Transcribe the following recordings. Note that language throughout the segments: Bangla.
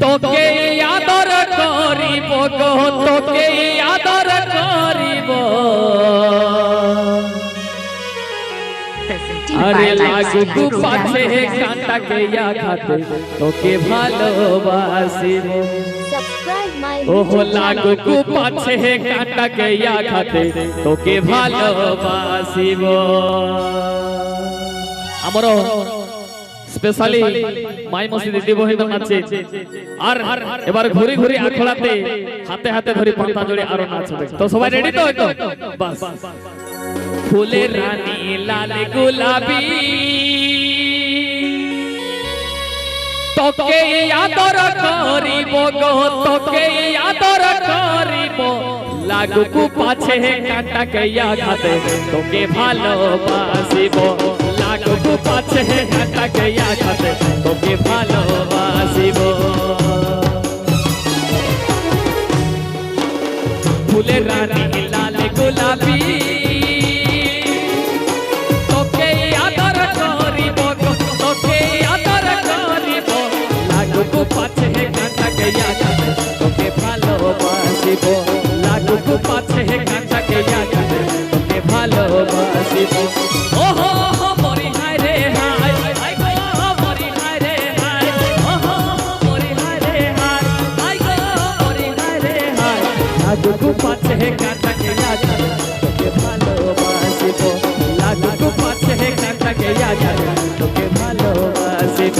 তোকে আদর করিব গো, তোকে আদর করিব। আরে লাগুক পাছে কাঁটাকে আঘাতে তোকে ভালোবাসিব। ওহো লাগুক পাছে কাঁটাকে আঘাতে তোকে ভালোবাসিব। আমার স্পেশালি মাই মসজিদে দিবহিত নাচে আর এবার ঘুরি ঘুরি আখড়াতে হাতে হাতে ধরে পাতা জোড়ে আরো নাচবে। তো সবাই রেডি তো? বাস। ফুলের রানী লাল গোলাপি তোকে আদর করিব গো, তোকে আদর করিব। লাগুক পাছে কাঁটাকে আঘাতে তোকে ভালোবাসিব। লাগুক পাছে কাঁটাকে আঘাতে তোকে ভালোবাসিব। ফুলের রানী লাল গোলাপি তোকে আদর করিব গো, তোকে আদর করিব। লাগুক পাছে কাঁটাকে আঘাতে তোকে ভালোবাসিব। লাগুক পাছে কাঁটাকে আঘাতে তোকে ভালোবাসিব। ওহো মরি হায় রে হায়, আই গো মরি হায় রে হায়। ওহো মরি হায় রে হায়, আই গো মরি হায় রে হায়। লাগুক পাছে কাঁটাকে আঘাতে তোকে ভালোবাসিব। লাগুক পাছে কাঁটাকে আঘাতে তোকে ভালোবাসিব।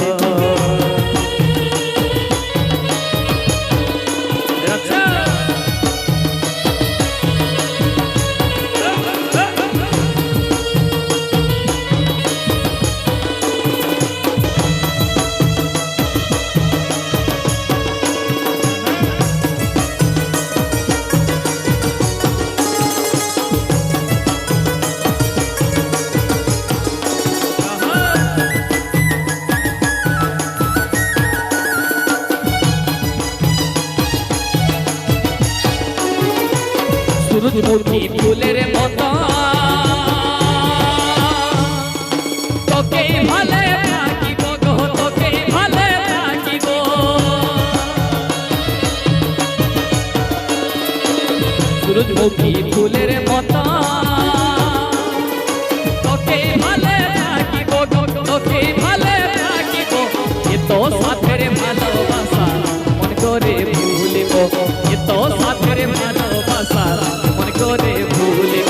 সূরজমুখী ফুলের মতো তোকে ভালো থাকিব গো, তোকে ভালো থাকিব। সূরজমুখী ফুলের মতো তোকে ভালো থাকিব গো, তোকে ভালো থাকিব। এত সাথের ভালোবাসা মন করে ভুলিব। এত সাথের ভালোবাসা মন করে ভুলিব।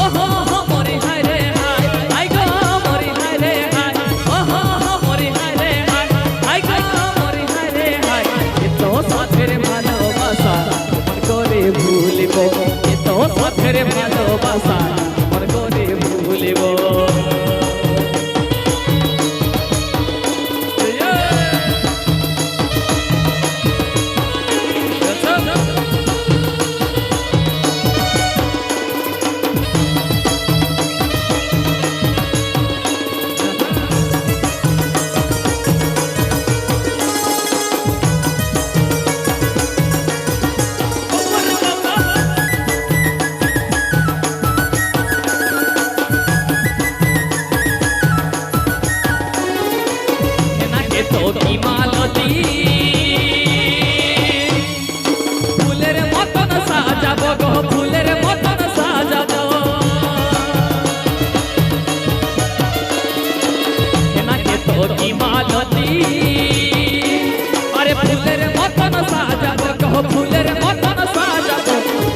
ওহো মরি হায় রে হায়, আই গো মরি হায় রে হায়। ওহো মরি হায় রে হায়, আই গো মরি হায় রে হায়। এত সাথের ভালোবাসা মন করে ভুলিব। এত সাথের ভালোবাসা মন করে ভুলিব। তোকে মালতী ফুলের মতন সাজাব গো, ফুলের মতন সাজাব। নাকে তোকে মালতী আরে ফুলের মতন সাজাব গো, ফুলের মতন সাজাব।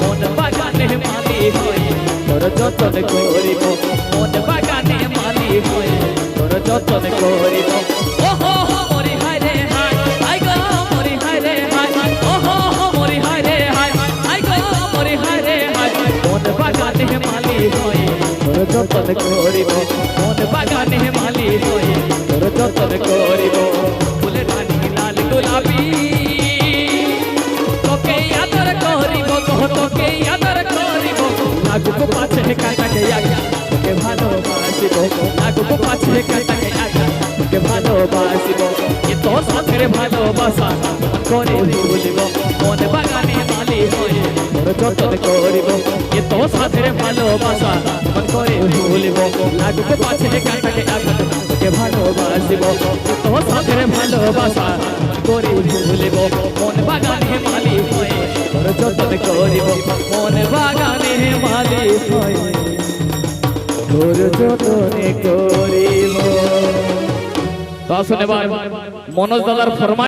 মন বাগানে মালি হয়ে তোর যতন করিব। মন বাগানে মালি হয়ে তোর যতন করিব। ওহো মরি হায় রে হায়, আই গো মরি হায় রে হায়। ওহো মরি হায় রে হায়, আই গো মরি হায় রে হায়। মন বাগানে মালি হয়ে তোর যতন করিব। মন বাগানে মালি হয়ে তোর যতন করিব। ফুলের রানী লাল গোলাপি তোকে আদর করিব গো, তোকে আদর করিব। লাগুক পাছে কাঁটাকে আঘাতে তোকে ভালোবাসিব। লাগুক পাছে কাঁটাকে আঘাতে তোকে ভালোবাসিব। এত সাথের ভালোবাসা মন করে ভুলিব। মন বাগানে মালি হয়ে তোর যতন করিব। এত সাথে ভালোবাসা মন করে ভুলিব লাগবে পাছে কাটাকে আঘাত তোকে ভালোবাসিব তো সাথে ভালোবাসা মন করে ভুলিব মন বাগানে মালি হয়ে তোর যতন করিব মন বাগানে মালি হয়ে তোর যতন করিব। তো আসুন এবার মনোজ দাদার ফরমাইশ